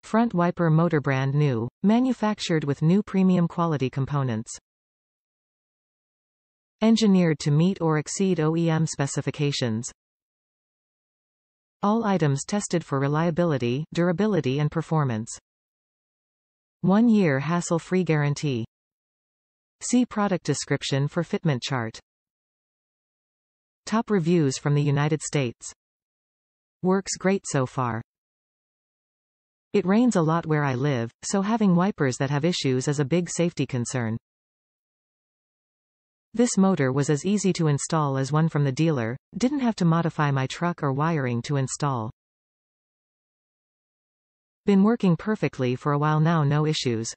Front wiper motor brand new, manufactured with new premium quality components. Engineered to meet or exceed OEM specifications. All items tested for reliability, durability and performance. 1-year hassle-free guarantee. See product description for fitment chart. Top reviews from the United States. Works great so far. It rains a lot where I live, so having wipers that have issues is a big safety concern. This motor was as easy to install as one from the dealer, didn't have to modify my truck or wiring to install. Been working perfectly for a while now, no issues.